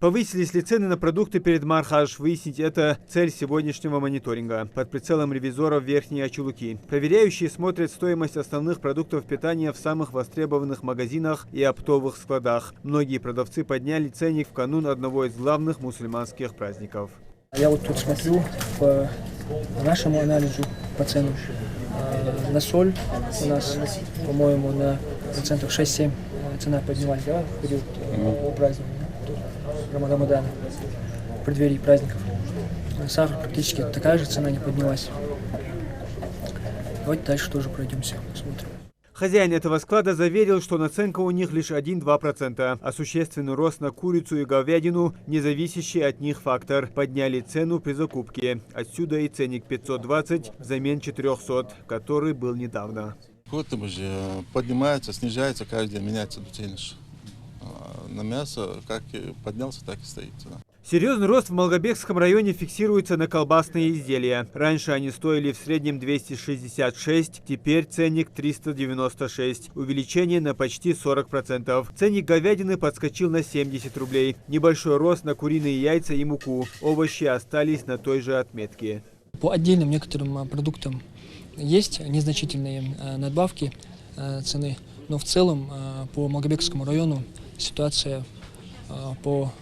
Повысились ли цены на продукты перед Мархаш? Выяснить это цель сегодняшнего мониторинга. Под прицелом ревизоров Верхней Ачулуки. Проверяющие смотрят стоимость основных продуктов питания в самых востребованных магазинах и оптовых складах. Многие продавцы подняли ценник в канун одного из главных мусульманских праздников. Я вот тут смотрю по нашему анализу по ценам. На соль у нас, по-моему, на процентов 6-7 цена поднялась, да, в период праздника Рамадана, в преддверии праздников. На сахар практически такая же цена не поднялась. Давайте дальше тоже пройдемся, посмотрим. Хозяин этого склада заверил, что наценка у них лишь 1-2%, а существенный рост на курицу и говядину, не зависящий от них фактор, подняли цену при закупке. Отсюда и ценник 520 взамен 400, который был недавно. Поднимается, снижается, каждый день меняется цены. На мясо как поднялся, так и стоит цена. Серьезный рост в Малгобекском районе фиксируется на колбасные изделия. Раньше они стоили в среднем 266, теперь ценник 396. Увеличение на почти 40%. Ценник говядины подскочил на 70 рублей. Небольшой рост на куриные яйца и муку. Овощи остались на той же отметке. По отдельным некоторым продуктам есть незначительные надбавки цены, но в целом по Малгобекскому району ситуация по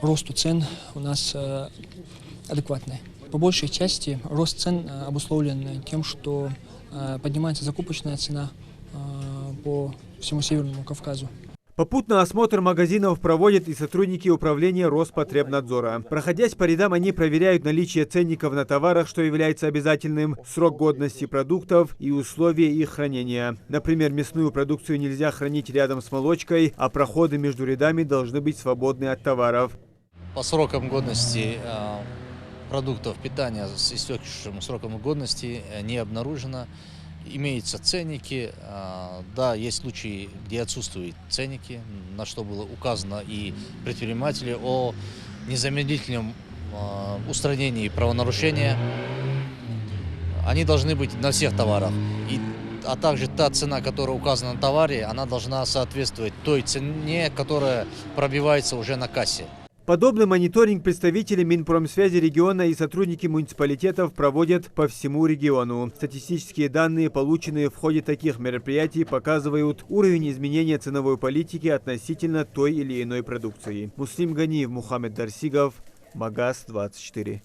росту цен у нас адекватная. По большей части рост цен обусловлен тем, что поднимается закупочная цена по всему Северному Кавказу. Попутно осмотр магазинов проводят и сотрудники управления Роспотребнадзора. Проходясь по рядам, они проверяют наличие ценников на товарах, что является обязательным, срок годности продуктов и условия их хранения. Например, мясную продукцию нельзя хранить рядом с молочкой, а проходы между рядами должны быть свободны от товаров. По срокам годности продуктов питания с истекшим сроком годности не обнаружено. Имеются ценники, да, есть случаи, где отсутствуют ценники, на что было указано и предпринимателю о незамедлительном устранении правонарушения. Они должны быть на всех товарах, а также та цена, которая указана на товаре, она должна соответствовать той цене, которая пробивается уже на кассе. Подобный мониторинг представители Минпромсвязи региона и сотрудники муниципалитетов проводят по всему региону. Статистические данные, полученные в ходе таких мероприятий, показывают уровень изменения ценовой политики относительно той или иной продукции. Муслим Ганиев, Мухаммед Дарсигов, Магаз 24.